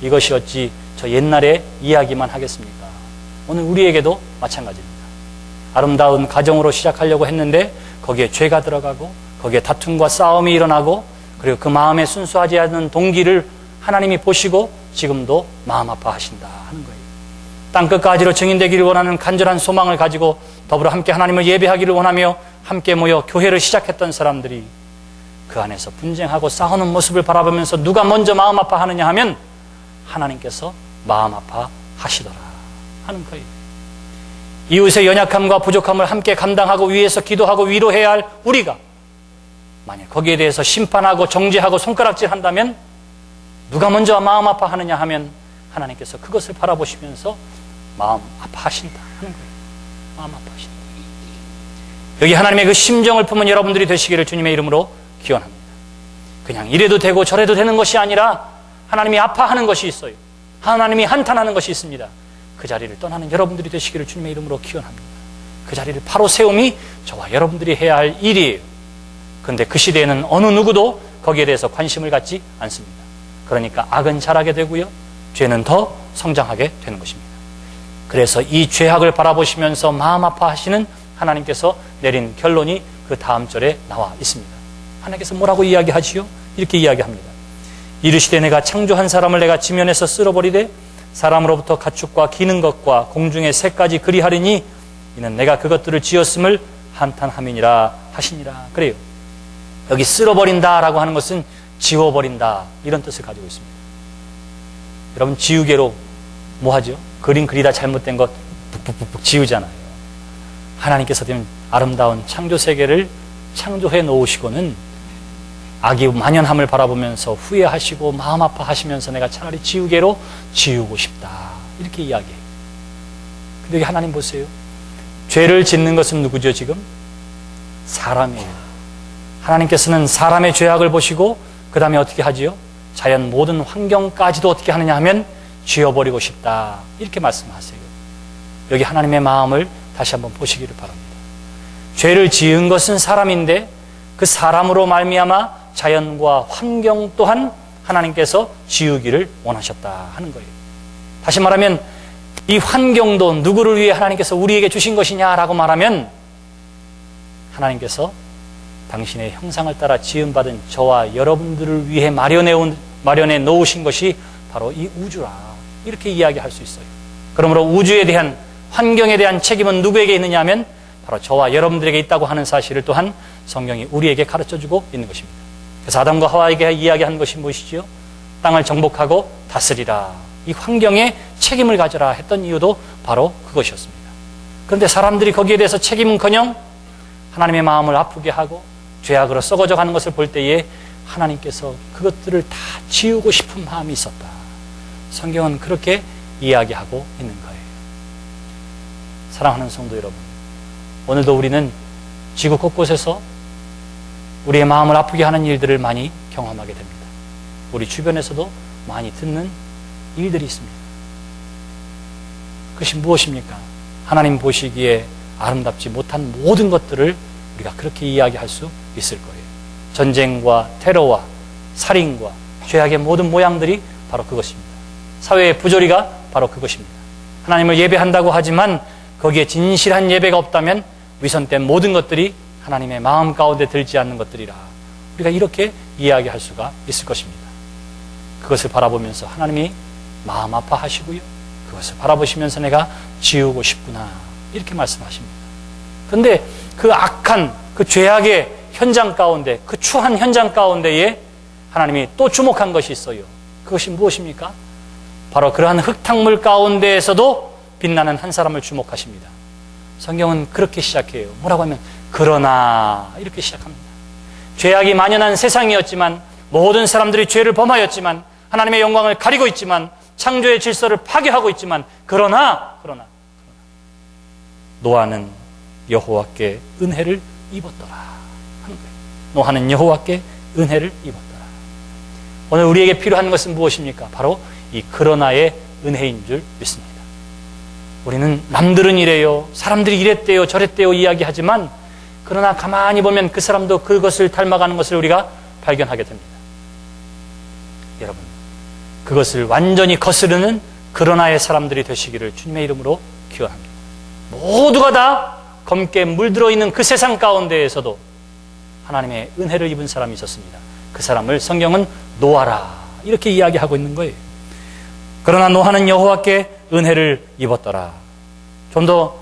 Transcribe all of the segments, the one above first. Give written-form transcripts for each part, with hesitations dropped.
이것이 어찌 저 옛날의 이야기만 하겠습니까? 오늘 우리에게도 마찬가지입니다. 아름다운 가정으로 시작하려고 했는데 거기에 죄가 들어가고 거기에 다툼과 싸움이 일어나고 그리고 그 마음에 순수하지 않은 동기를 하나님이 보시고 지금도 마음 아파하신다 하는 거예요. 땅끝까지로 증인되기를 원하는 간절한 소망을 가지고 더불어 함께 하나님을 예배하기를 원하며 함께 모여 교회를 시작했던 사람들이 그 안에서 분쟁하고 싸우는 모습을 바라보면서 누가 먼저 마음 아파하느냐 하면 하나님께서 마음 아파하시더라 하는 거예요. 이웃의 연약함과 부족함을 함께 감당하고 위해서 기도하고 위로해야 할 우리가 만약 거기에 대해서 심판하고 정죄하고 손가락질한다면 누가 먼저 마음 아파하느냐 하면 하나님께서 그것을 바라보시면서 마음 아파하신다 하는 거예요. 마음 아파하신다. 여기 하나님의 그 심정을 품은 여러분들이 되시기를 주님의 이름으로 기원합니다. 그냥 이래도 되고 저래도 되는 것이 아니라 하나님이 아파하는 것이 있어요. 하나님이 한탄하는 것이 있습니다. 그 자리를 떠나는 여러분들이 되시기를 주님의 이름으로 기원합니다. 그 자리를 바로 세움이 저와 여러분들이 해야 할 일이에요. 그런데 그 시대에는 어느 누구도 거기에 대해서 관심을 갖지 않습니다. 그러니까 악은 자라게 되고요, 죄는 더 성장하게 되는 것입니다. 그래서 이 죄악을 바라보시면서 마음 아파하시는 하나님께서 내린 결론이 그 다음 절에 나와 있습니다. 하나님께서 뭐라고 이야기하지요? 이렇게 이야기합니다. 이르시되 내가 창조한 사람을 내가 지면에서 쓸어버리되 사람으로부터 가축과 기는 것과 공중의 새까지 그리하리니 이는 내가 그것들을 지었음을 한탄함이니라 하시니라. 그래요. 여기 쓸어버린다라고 하는 것은 지워버린다 이런 뜻을 가지고 있습니다. 여러분 지우개로 뭐 하죠? 그림 그리다 잘못된 것 푹푹푹 지우잖아요. 하나님께서 된 아름다운 창조 세계를 창조해 놓으시고는 악이 만연함을 바라보면서 후회하시고 마음 아파하시면서 내가 차라리 지우개로 지우고 싶다 이렇게 이야기해요. 근데 여기 하나님 보세요. 죄를 짓는 것은 누구죠 지금? 사람이에요. 하나님께서는 사람의 죄악을 보시고 그 다음에 어떻게 하지요? 자연 모든 환경까지도 어떻게 하느냐 하면 지워버리고 싶다 이렇게 말씀하세요. 여기 하나님의 마음을 다시 한번 보시기를 바랍니다. 죄를 지은 것은 사람인데 그 사람으로 말미암아 자연과 환경 또한 하나님께서 지우기를 원하셨다 하는 거예요. 다시 말하면 이 환경도 누구를 위해 하나님께서 우리에게 주신 것이냐라고 말하면 하나님께서 당신의 형상을 따라 지음받은 저와 여러분들을 위해 마련해 놓으신 것이 바로 이 우주라 이렇게 이야기할 수 있어요. 그러므로 우주에 대한 환경에 대한 책임은 누구에게 있느냐 하면 바로 저와 여러분들에게 있다고 하는 사실을 또한 성경이 우리에게 가르쳐주고 있는 것입니다. 그래서 아담과 하와에게 이야기한 것이 무엇이지요? 땅을 정복하고 다스리라. 이 환경에 책임을 가져라 했던 이유도 바로 그것이었습니다. 그런데 사람들이 거기에 대해서 책임은커녕 하나님의 마음을 아프게 하고 죄악으로 썩어져 가는 것을 볼 때에 하나님께서 그것들을 다 지우고 싶은 마음이 있었다. 성경은 그렇게 이야기하고 있는 거예요. 사랑하는 성도 여러분, 오늘도 우리는 지구 곳곳에서 우리의 마음을 아프게 하는 일들을 많이 경험하게 됩니다. 우리 주변에서도 많이 듣는 일들이 있습니다. 그것이 무엇입니까? 하나님 보시기에 아름답지 못한 모든 것들을 우리가 그렇게 이야기할 수 있을 거예요. 전쟁과 테러와 살인과 죄악의 모든 모양들이 바로 그것입니다. 사회의 부조리가 바로 그것입니다. 하나님을 예배한다고 하지만 거기에 진실한 예배가 없다면 위선된 모든 것들이 하나님의 마음 가운데 들지 않는 것들이라 우리가 이렇게 이야기할 수가 있을 것입니다. 그것을 바라보면서 하나님이 마음 아파하시고요, 그것을 바라보시면서 내가 지우고 싶구나 이렇게 말씀하십니다. 그런데 그 악한 그 죄악의 현장 가운데, 그 추한 현장 가운데에 하나님이 또 주목한 것이 있어요. 그것이 무엇입니까? 바로 그러한 흙탕물 가운데에서도 빛나는 한 사람을 주목하십니다. 성경은 그렇게 시작해요. 뭐라고 하면 그러나 이렇게 시작합니다. 죄악이 만연한 세상이었지만, 모든 사람들이 죄를 범하였지만, 하나님의 영광을 가리고 있지만, 창조의 질서를 파괴하고 있지만, 그러나 노아는 여호와께 은혜를 입었더라 하는 거예요. 노아는 여호와께 은혜를 입었더라. 오늘 우리에게 필요한 것은 무엇입니까? 바로 이 그러나의 은혜인 줄 믿습니다. 우리는 남들은 이래요, 사람들이 이랬대요, 저랬대요 이야기하지만, 그러나 가만히 보면 그 사람도 그것을 닮아가는 것을 우리가 발견하게 됩니다. 여러분, 그것을 완전히 거스르는 그러나의 사람들이 되시기를 주님의 이름으로 기원합니다. 모두가 다 검게 물들어 있는 그 세상 가운데에서도 하나님의 은혜를 입은 사람이 있었습니다. 그 사람을 성경은 노아라 이렇게 이야기하고 있는 거예요. 그러나 노아는 여호와께 은혜를 입었더라. 좀 더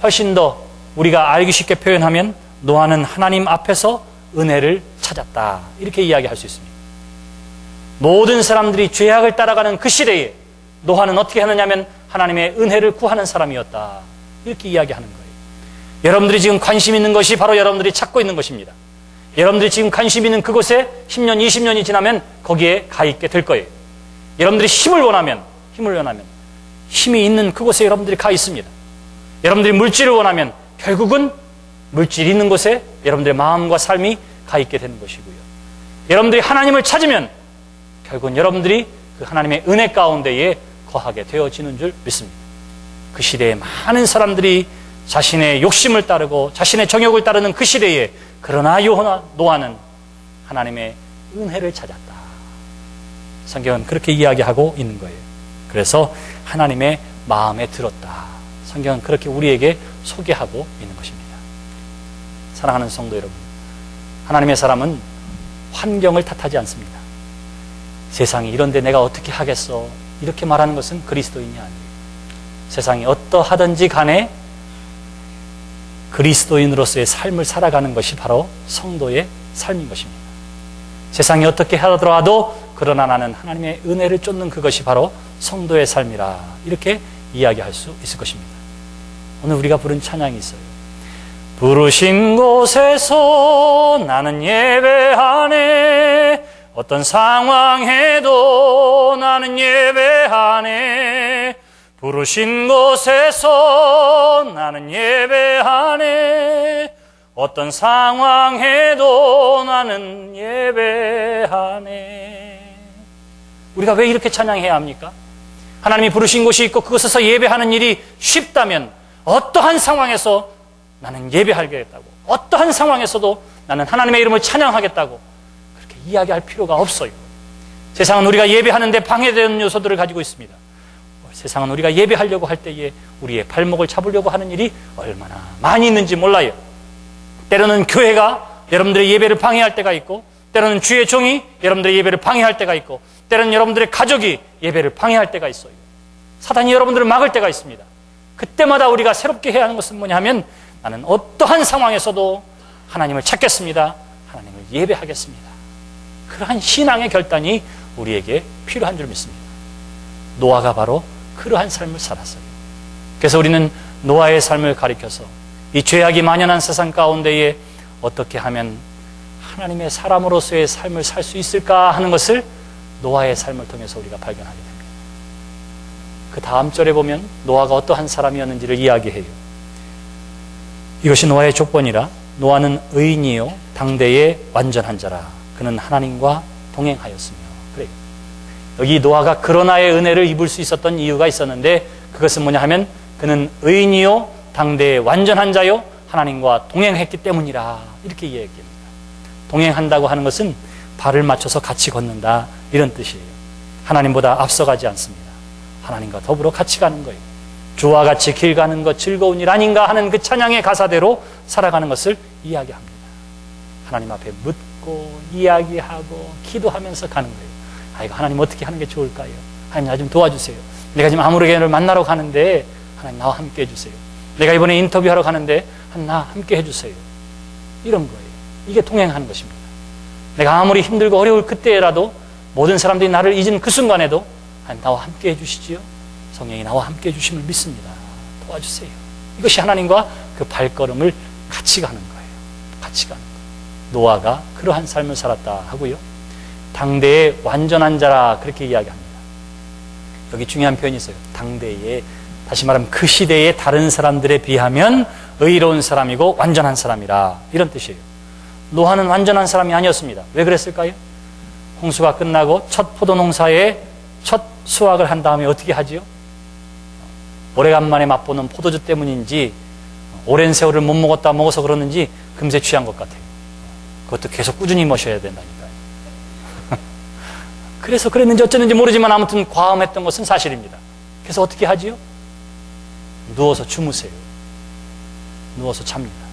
훨씬 더 우리가 알기 쉽게 표현하면 노아는 하나님 앞에서 은혜를 찾았다 이렇게 이야기할 수 있습니다. 모든 사람들이 죄악을 따라가는 그 시대에 노아는 어떻게 하느냐면 하나님의 은혜를 구하는 사람이었다 이렇게 이야기하는 거예요. 여러분들이 지금 관심 있는 것이 바로 여러분들이 찾고 있는 것입니다. 여러분들이 지금 관심 있는 그곳에 10년, 20년이 지나면 거기에 가 있게 될 거예요. 여러분들이 힘을 원하면 힘이 있는 그곳에 여러분들이 가 있습니다. 여러분들이 물질을 원하면 결국은 물질이 있는 곳에 여러분들의 마음과 삶이 가 있게 되는 것이고요. 여러분들이 하나님을 찾으면 결국은 여러분들이 그 하나님의 은혜 가운데에 거하게 되어지는 줄 믿습니다. 그 시대에 많은 사람들이 자신의 욕심을 따르고 자신의 정욕을 따르는 그 시대에 그러나 노아는 하나님의 은혜를 찾았다. 성경은 그렇게 이야기하고 있는 거예요. 그래서 하나님의 마음에 들었다. 성경은 그렇게 우리에게 소개하고 있는 것입니다. 사랑하는 성도 여러분, 하나님의 사람은 환경을 탓하지 않습니다. 세상이 이런데 내가 어떻게 하겠어 이렇게 말하는 것은 그리스도인이 아니에요. 세상이 어떠하든지 간에 그리스도인으로서의 삶을 살아가는 것이 바로 성도의 삶인 것입니다. 세상이 어떻게 하더라도 그러나 나는 하나님의 은혜를 쫓는 그것이 바로 성도의 삶이라 이렇게 이야기할 수 있을 것입니다. 오늘 우리가 부른 찬양이 있어요. 부르신 곳에서 나는 예배하네. 어떤 상황에도 나는 예배하네. 부르신 곳에서 나는 예배하네. 어떤 상황에도 나는 예배하네. 우리가 왜 이렇게 찬양해야 합니까? 하나님이 부르신 곳이 있고 그곳에서 예배하는 일이 쉽다면 어떠한 상황에서 나는 예배하겠다고, 어떠한 상황에서도 나는 하나님의 이름을 찬양하겠다고 그렇게 이야기할 필요가 없어요. 세상은 우리가 예배하는데 방해되는 요소들을 가지고 있습니다. 세상은 우리가 예배하려고 할 때에 우리의 발목을 잡으려고 하는 일이 얼마나 많이 있는지 몰라요. 때로는 교회가 여러분들의 예배를 방해할 때가 있고, 때로는 주의 종이 여러분들의 예배를 방해할 때가 있고, 때로는 여러분들의 가족이 예배를 방해할 때가 있어요. 사단이 여러분들을 막을 때가 있습니다. 그때마다 우리가 새롭게 해야 하는 것은 뭐냐 하면 나는 어떠한 상황에서도 하나님을 찾겠습니다. 하나님을 예배하겠습니다. 그러한 신앙의 결단이 우리에게 필요한 줄 믿습니다. 노아가 바로 그러한 삶을 살았어요. 그래서 우리는 노아의 삶을 가리켜서 이 죄악이 만연한 세상 가운데에 어떻게 하면 하나님의 사람으로서의 삶을 살 수 있을까 하는 것을 노아의 삶을 통해서 우리가 발견하게 됩니다. 그 다음 절에 보면 노아가 어떠한 사람이었는지를 이야기해요. 이것이 노아의 조건이라 노아는 의인이요 당대의 완전한 자라. 그는 하나님과 동행하였으며. 그래요. 여기 노아가 그러나의 은혜를 입을 수 있었던 이유가 있었는데 그것은 뭐냐 하면 그는 의인이요 당대의 완전한 자요 하나님과 동행했기 때문이라. 이렇게 이야기합니다. 동행한다고 하는 것은 발을 맞춰서 같이 걷는다 이런 뜻이에요. 하나님보다 앞서가지 않습니다. 하나님과 더불어 같이 가는 거예요. 주와 같이 길 가는 것 즐거운 일 아닌가 하는 그 찬양의 가사대로 살아가는 것을 이야기합니다. 하나님 앞에 묻고 이야기하고 기도하면서 가는 거예요. 아이고 하나님 어떻게 하는 게 좋을까요? 하나님 나 좀 도와주세요. 내가 지금 아무르게를 만나러 가는데 하나님 나와 함께 해주세요. 내가 이번에 인터뷰하러 가는데 하나님 나 함께 해주세요. 이런 거예요. 이게 동행하는 것입니다. 내가 아무리 힘들고 어려울 그때라도 모든 사람들이 나를 잊은 그 순간에도 하나님 나와 함께 해주시지요. 성령이 나와 함께 해주심을 믿습니다. 도와주세요. 이것이 하나님과 그 발걸음을 같이 가는 거예요. 같이 가는 거예요. 노아가 그러한 삶을 살았다 하고요. 당대의 완전한 자라 그렇게 이야기합니다. 여기 중요한 표현이 있어요. 당대의, 다시 말하면 그 시대의 다른 사람들에 비하면 의로운 사람이고 완전한 사람이라 이런 뜻이에요. 노아는 완전한 사람이 아니었습니다. 왜 그랬을까요? 홍수가 끝나고 첫 포도농사에 첫 수확을 한 다음에 어떻게 하지요? 오래간만에 맛보는 포도주 때문인지 오랜 세월을 못 먹어서 그러는지 금세 취한 것 같아요. 그것도 계속 꾸준히 마셔야 된다니까요. 그래서 그랬는지 어쩌는지 모르지만 아무튼 과음했던 것은 사실입니다. 그래서 어떻게 하지요? 누워서 주무세요. 누워서 잡니다.